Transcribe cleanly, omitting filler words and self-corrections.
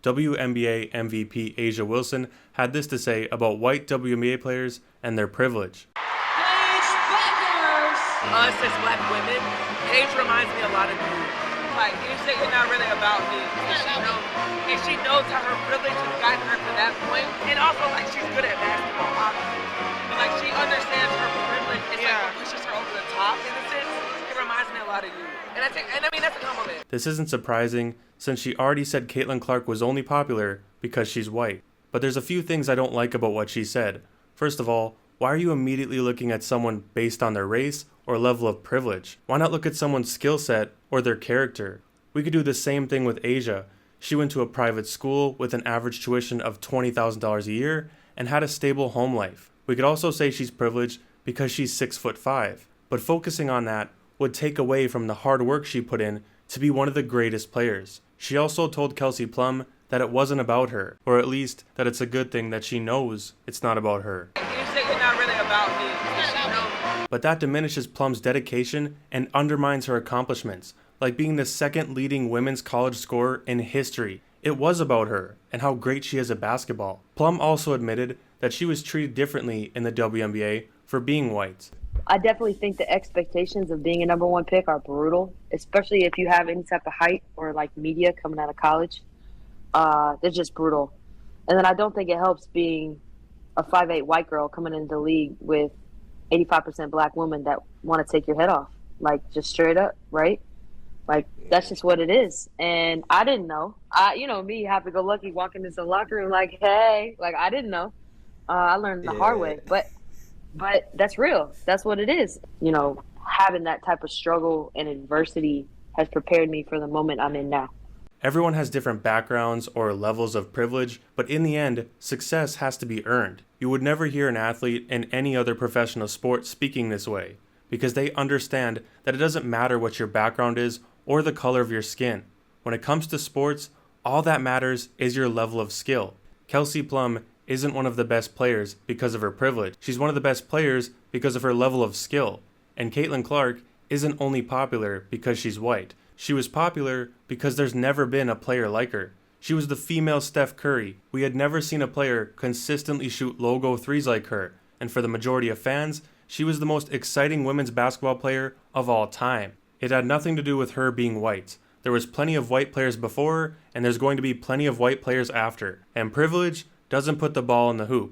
WNBA MVP A'ja Wilson had this to say about white WNBA players and their privilege. Paige Bueckers! Us as black women, Paige reminds me a lot of you. Like, you say you're not really about me. And she knows how her privilege has gotten her to that point. And also, like, she's good at basketball, obviously. But, like, she understands her privilege. It's like what pushes her over the top, in a sense. It reminds me a lot of you. And I mean, that's a compliment. This isn't surprising, since she already said Caitlin Clark was only popular because she's white. But there's a few things I don't like about what she said. First of all, why are you immediately looking at someone based on their race or level of privilege? Why not look at someone's skill set or their character? We could do the same thing with A'ja. She went to a private school with an average tuition of $20,000 a year and had a stable home life. We could also say she's privileged because she's 6'5", but focusing on that would take away from the hard work she put in to be one of the greatest players. She also told Kelsey Plum that it wasn't about her, or at least that it's a good thing that she knows it's not about her. You say you're not really about me. But that diminishes Plum's dedication and undermines her accomplishments, like being the second leading women's college scorer in history. It was about her and how great she is at basketball. Plum also admitted that she was treated differently in the WNBA for being white. I definitely think the expectations of being a number one pick are brutal, especially if you have any type of height or like media coming out of college. They're just brutal. And then I don't think it helps being a 5'8" white girl coming into the league with 85% black women that want to take your head off. Like, just straight up, right? Like, that's just what it is. And I didn't know. Me, happy-go-lucky, walking into the locker room like, hey, like, I didn't know. I learned the hard way. But that's real. That's what it is. Having that type of struggle and adversity has prepared me for the moment I'm in now. Everyone has different backgrounds or levels of privilege, but in the end, success has to be earned. You would never hear an athlete in any other professional sport speaking this way, because they understand that it doesn't matter what your background is or the color of your skin. When it comes to sports, all that matters is your level of skill. Kelsey Plum isn't one of the best players because of her privilege. She's one of the best players because of her level of skill. And Caitlin Clark isn't only popular because she's white. She was popular because there's never been a player like her. She was the female Steph Curry. We had never seen a player consistently shoot logo threes like her. And for the majority of fans, she was the most exciting women's basketball player of all time. It had nothing to do with her being white. There was plenty of white players before her, and there's going to be plenty of white players after. And privilege doesn't put the ball in the hoop.